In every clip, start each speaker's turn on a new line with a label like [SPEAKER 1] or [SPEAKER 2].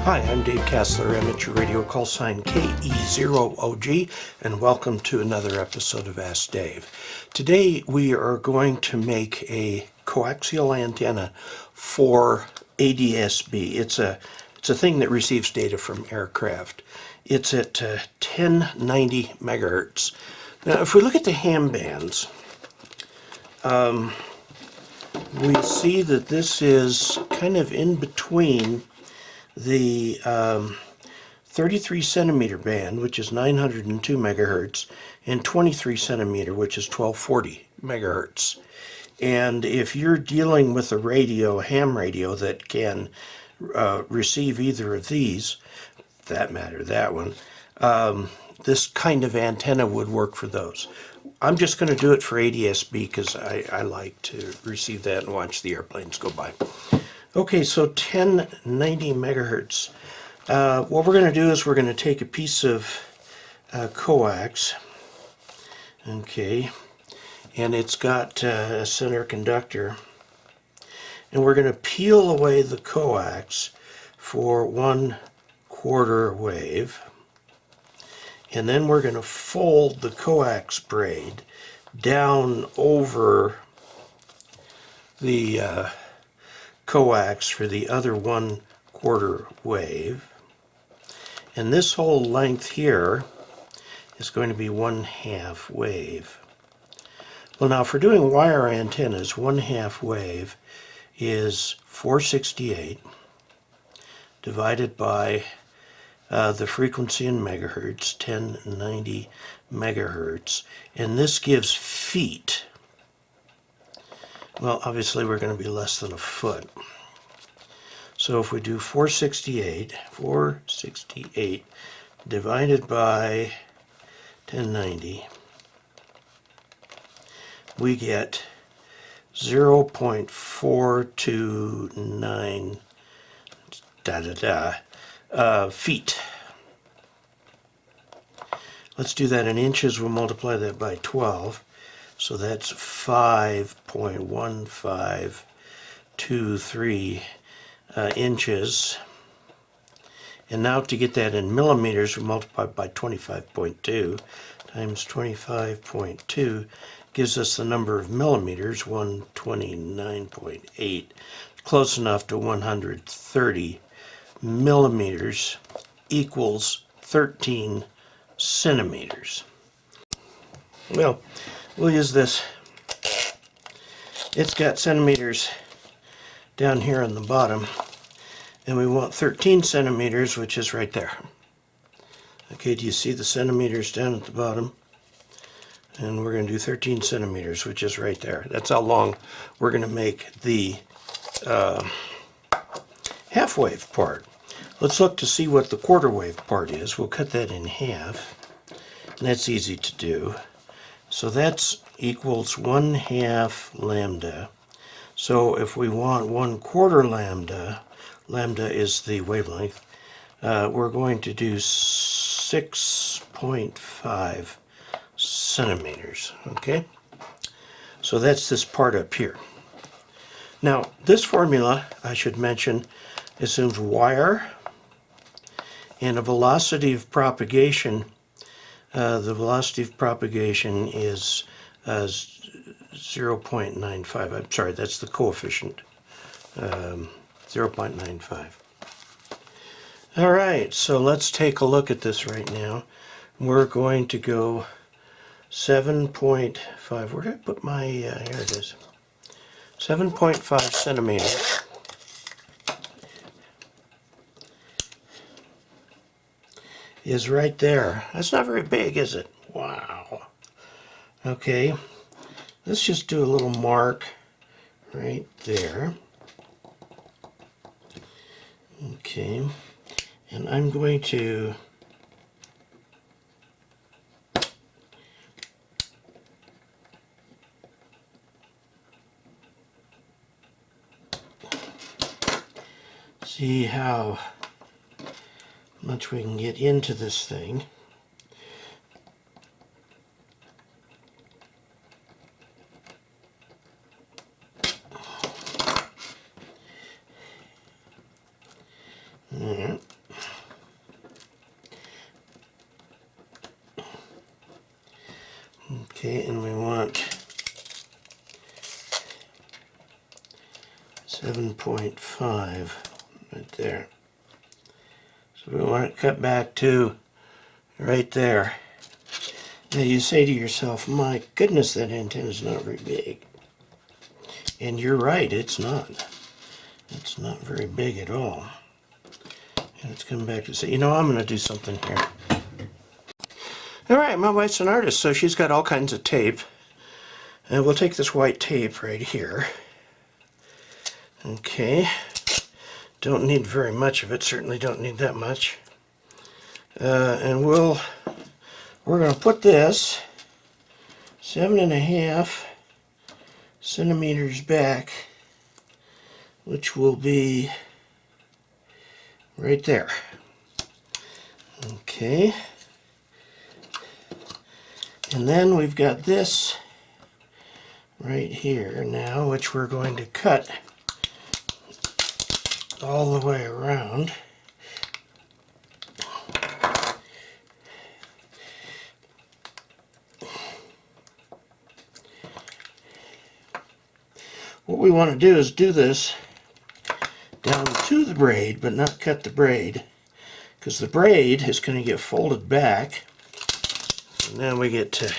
[SPEAKER 1] Hi, I'm Dave Kassler, amateur radio call sign KE0OG, and welcome to another episode of Ask Dave. Today we are going to make a coaxial antenna for ADS-B. It's a thing that receives data from aircraft. It's at 1090 megahertz. Now, if we look at the ham bands, we see that this is kind of in between the 33 centimeter band, which is 902 megahertz, and 23 centimeter, which is 1240 megahertz. And if you're dealing with a radio, ham radio, that can receive either of these, that matter, that one, this kind of antenna would work for those. I'm just going to do it for ADS-B because I like to receive that and watch the airplanes go by. Okay, so 1090 megahertz. What we're going to do is we're going to take a piece of coax, okay, and it's got a center conductor, and we're going to peel away the coax for 1/4 wave, and then we're going to fold the coax braid down over the coax for the other 1/4 wave, and this whole length here is going to be 1/2 wave. Well, now for doing wire antennas, 1/2 wave is 468 divided by the frequency in megahertz, 1090 megahertz, and this gives feet. Well, obviously we're going to be less than a foot. So if we do 468 divided by 1090, we get 0.429 feet. Let's do that in inches. We'll multiply that by 12. So that's 5.1523 inches. And now to get that in millimeters, we multiply by 25.2 times 25.2 gives us the number of millimeters, 129.8. Close enough to 130 millimeters equals 13 centimeters. Well, we'll use this. It's got centimeters down here on the bottom, and we want 13 centimeters, which is right there. Okay, do you see the centimeters down at the bottom? And we're going to do 13 centimeters, which is right there. That's how long we're going to make the half wave part. Let's look to see what the 1/4 wave part is. We'll cut that in half, and that's easy to do. So that's equals 1/2 lambda. So if we want 1/4 lambda, lambda is the wavelength, we're going to do 6.5 centimeters, okay? So that's this part up here. Now, this formula, I should mention, assumes wire and a velocity of propagation. The velocity of propagation is 0.95. I'm sorry, that's the coefficient, 0.95. All right, so let's take a look at this right now. We're going to go 7.5. Where did I put my, here it is. 7.5 centimeters. Is right there. That's not very big, is it? Wow. Okay, let's just do a little mark right there. Okay, and I'm going to see how much we can get into this thing. Okay, and we want 7.5 right there. So we want to cut back to right there. Now you say to yourself, my goodness, that antenna is not very big. And you're right, it's not. It's not very big at all. And it's coming back to say, you know, I'm going to do something here. Alright, my wife's an artist, so she's got all kinds of tape. And we'll take this white tape right here. Okay. Don't need very much of it, certainly don't need that much. And we're going to put this 7.5 centimeters back, which will be right there. Okay. And then we've got this right here now, which we're going to cut all the way around. What we want to do is do this down to the braid, but not cut the braid, because the braid is going to get folded back, and then we get to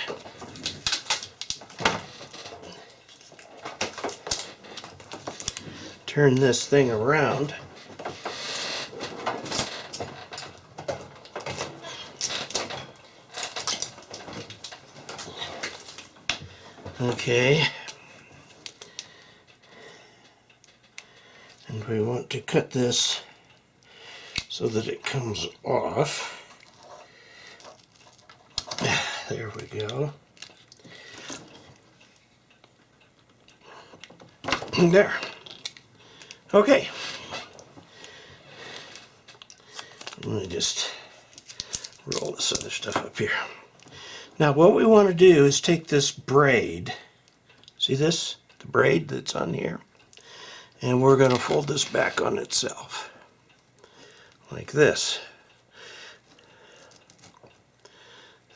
[SPEAKER 1] turn this thing around. Okay. And we want to cut this so that it comes off. There we go. There. Okay. Let me just roll this other stuff up here. Now what we want to do is take this braid, see this? The braid that's on here. And we're going to fold this back on itself, like this.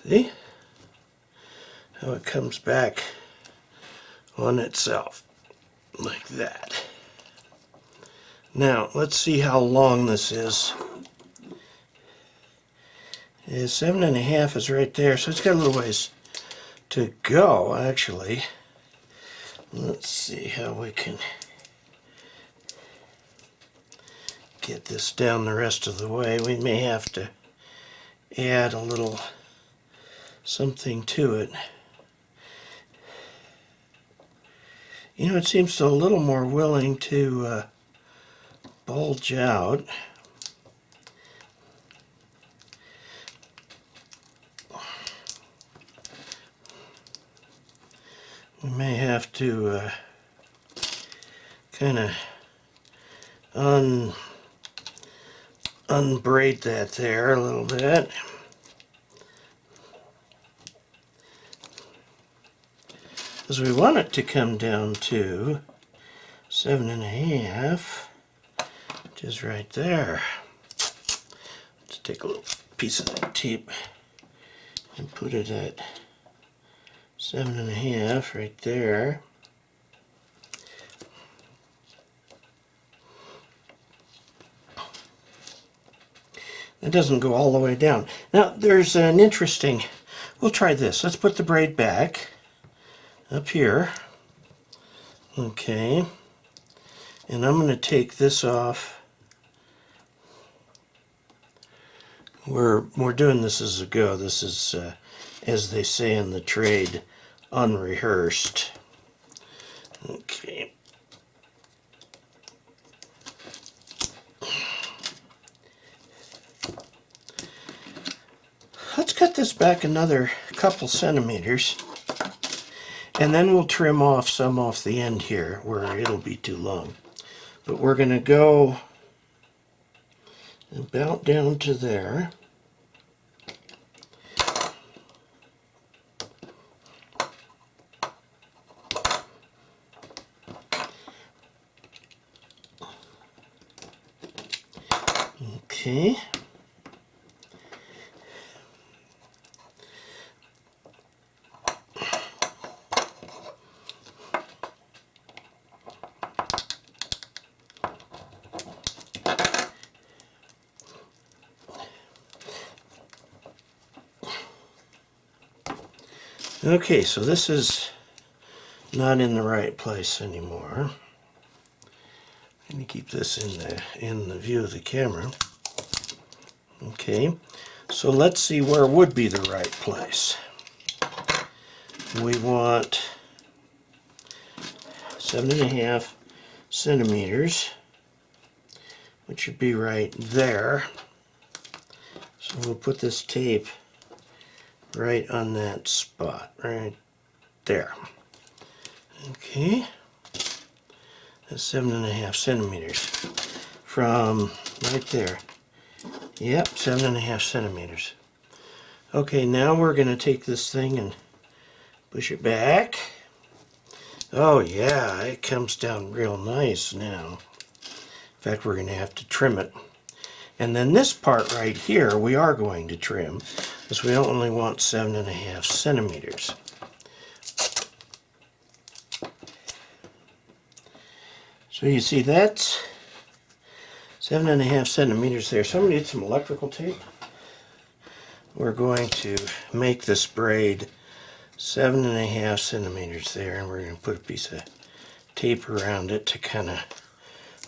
[SPEAKER 1] See how it comes back on itself, like that. Now, let's see how long this is. 7.5 is right there, so it's got a little ways to go, actually. Let's see how we can get this down the rest of the way. We may have to add a little something to it. You know, it seems a little more willing to bulge out. We may have to kind of unbraid that there a little bit. Because we want it to come down to 7.5, which is right there. Let's take a little piece of that tape and put it at 7.5 right there. It doesn't go all the way down. Now there's an interesting, we'll try this. Let's put the braid back up here. Okay. And I'm going to take this off. We're doing this as a go. This is, as they say in the trade, unrehearsed. Okay. Let's cut this back another couple centimeters, and then we'll trim off some off the end here where it'll be too long. But we're going to go about down to there. Okay. Okay, so this is not in the right place anymore. Let me keep this in the view of the camera. Okay, so let's see where would be the right place. We want 7.5 centimeters, which should be right there. So we'll put this tape right on that spot, right there. Okay, that's 7.5 centimeters from right there. Yep, 7.5 centimeters. Okay, now we're going to take this thing and push it back. Oh yeah, it comes down real nice now. In fact, we're going to have to trim it. And then this part right here, we are going to trim, because we only want 7.5 centimeters. So you see that's 7.5 centimeters there. Somebody need some electrical tape. We're going to make this braid 7.5 centimeters there, and we're going to put a piece of tape around it to kind of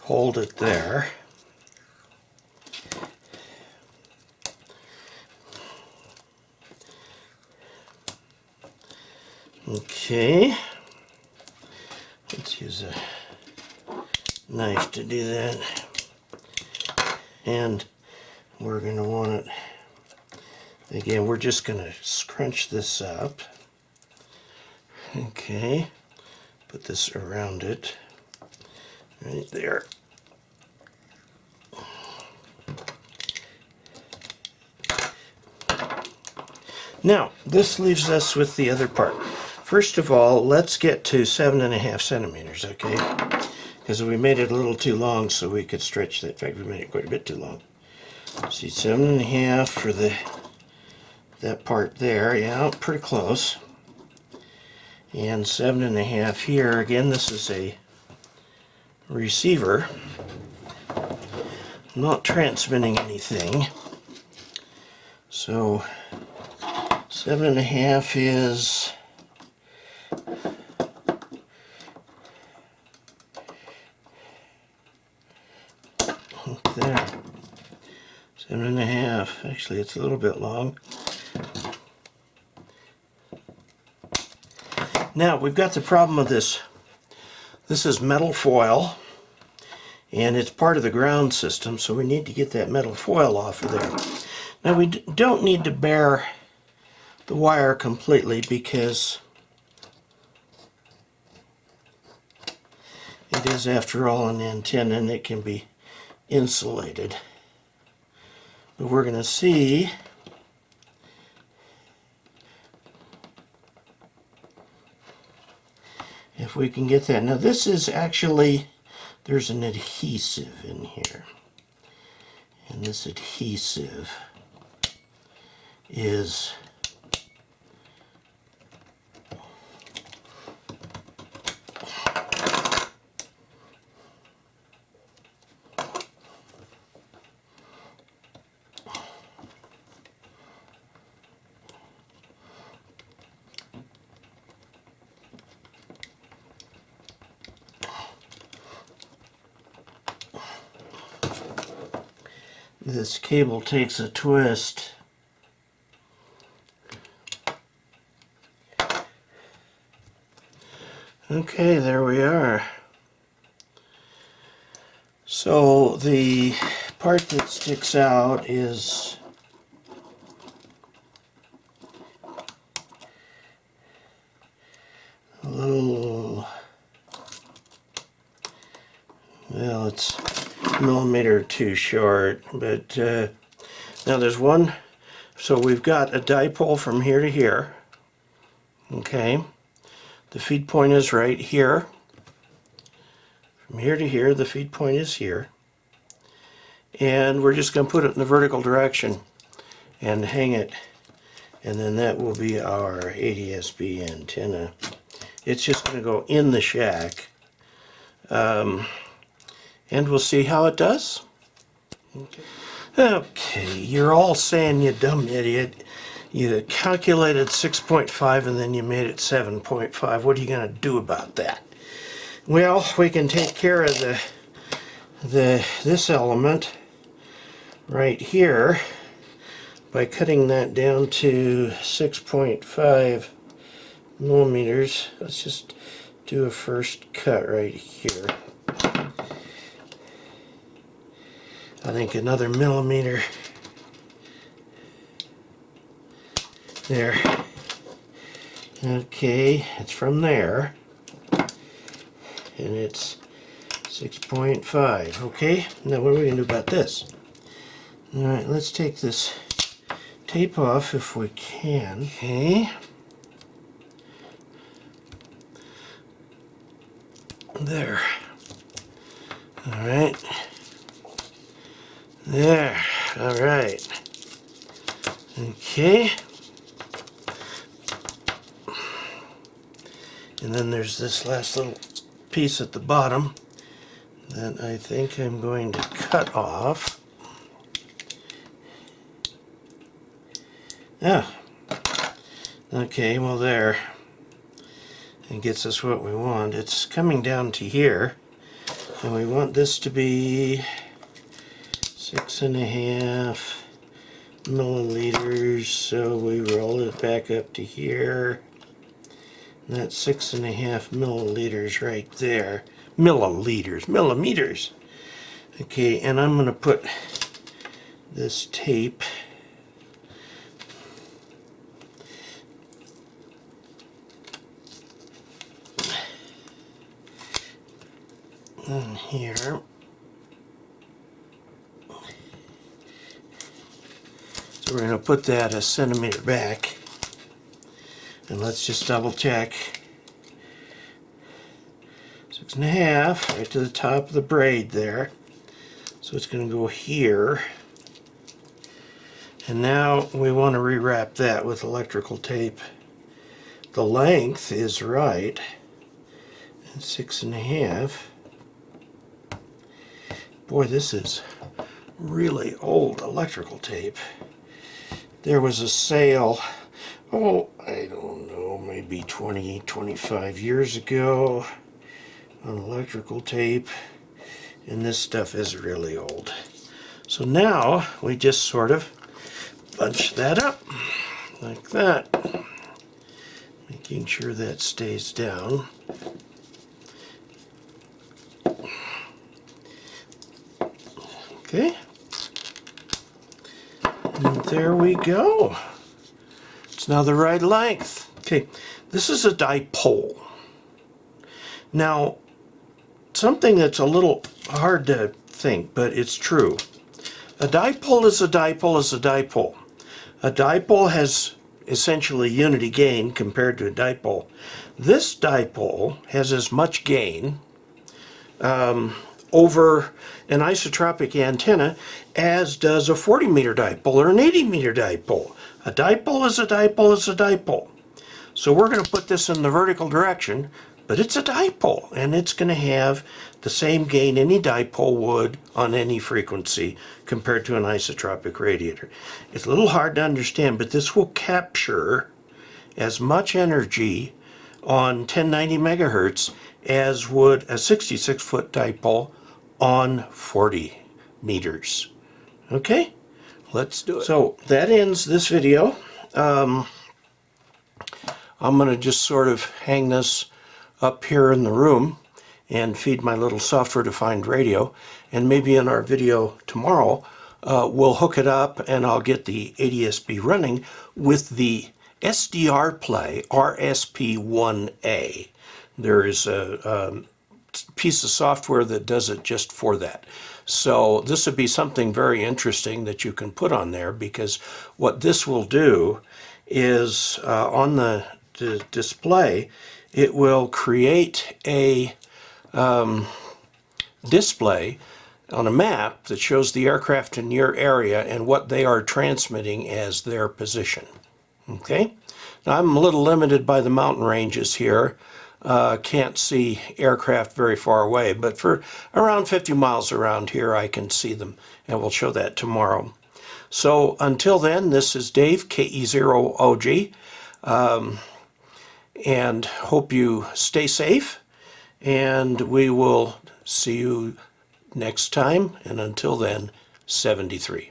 [SPEAKER 1] hold it there. Okay, let's use a knife to do that, and we're going to want it, again, we're just going to scrunch this up. Okay, put this around it, right there. Now, this leaves us with the other part. First of all, let's get to 7.5 centimeters, okay? Because we made it a little too long, so we could stretch that. In fact, we made it quite a bit too long. See, 7.5 for that part there. Yeah, pretty close. And 7.5 here. Again, this is a receiver. I'm not transmitting anything. So 7.5 is there. 7.5. Actually, it's a little bit long. Now, we've got the problem of this. This is metal foil, and it's part of the ground system, so we need to get that metal foil off of there. Now, we don't need to bare the wire completely because it is, after all, an antenna and it can be insulated. But we're going to see if we can get that. Now this is actually, there's an adhesive in here. And this adhesive is this cable takes a twist. Okay, there we are. So the part that sticks out is a little, well, it's a millimeter too short, but now there's one, so we've got a dipole from here to here. Okay, the feed point is right here. From here to here, the feed point is here. And we're just going to put it in the vertical direction and hang it, and then that will be our ADS-B antenna. It's just going to go in the shack. And we'll see how it does. Okay, you're all saying, you dumb idiot, You calculated 6.5 and then you made it 7.5. What are you going to do about that? Well, we can take care of this element right here by cutting that down to 6.5 millimeters. Let's just do a first cut right here. I think another millimeter there. Okay, it's from there, and it's 6.5. Okay, now what are we going to do about this? Alright, let's take this tape off if we can. Okay. There. Alright. There. Alright. Okay. And then there's this last little piece at the bottom that I think I'm going to cut off. Ah. Okay, well there. It gets us what we want. It's coming down to here. And we want this to be 6.5 milliliters. So we roll it back up to here. And that's 6.5 milliliters right there. Milliliters, millimeters. Okay, and I'm going to put this tape in here. So we're going to put that a centimeter back. And let's just double check. 6.5 right to the top of the braid there. So it's going to go here. And now we want to rewrap that with electrical tape. The length is right. And 6.5. Boy, this is really old electrical tape. There was a sale, oh, I don't know, maybe 20, 25 years ago on electrical tape, and this stuff is really old. So now we just sort of bunch that up like that, making sure that stays down. Okay, and there we go. It's now the right length. Okay, this is a dipole. Now, something that's a little hard to think, but it's true. A dipole is a dipole is a dipole. A dipole has essentially unity gain compared to a dipole. This dipole has as much gain over an isotropic antenna as does a 40 meter dipole or an 80 meter dipole. A dipole is a dipole is a dipole. So we're going to put this in the vertical direction, but it's a dipole, and it's going to have the same gain any dipole would on any frequency compared to an isotropic radiator. It's a little hard to understand, but this will capture as much energy on 1090 megahertz as would a 66-foot dipole on 40 meters. Okay, let's do it. So that ends this video. I'm going to just sort of hang this up here in the room and feed my little software-defined radio, and maybe in our video tomorrow we'll hook it up and I'll get the ADSB running with the SDR Play RSP1A. There is a piece of software that does it just for that. So this would be something very interesting that you can put on there, because what this will do is on the display, it will create a display on a map that shows the aircraft in your area and what they are transmitting as their position. Okay? Now I'm a little limited by the mountain ranges here. Can't see aircraft very far away, but for around 50 miles around here I can see them, and we'll show that tomorrow. So until then, this is Dave, KE0OG, and hope you stay safe, and we will see you next time, and until then, 73.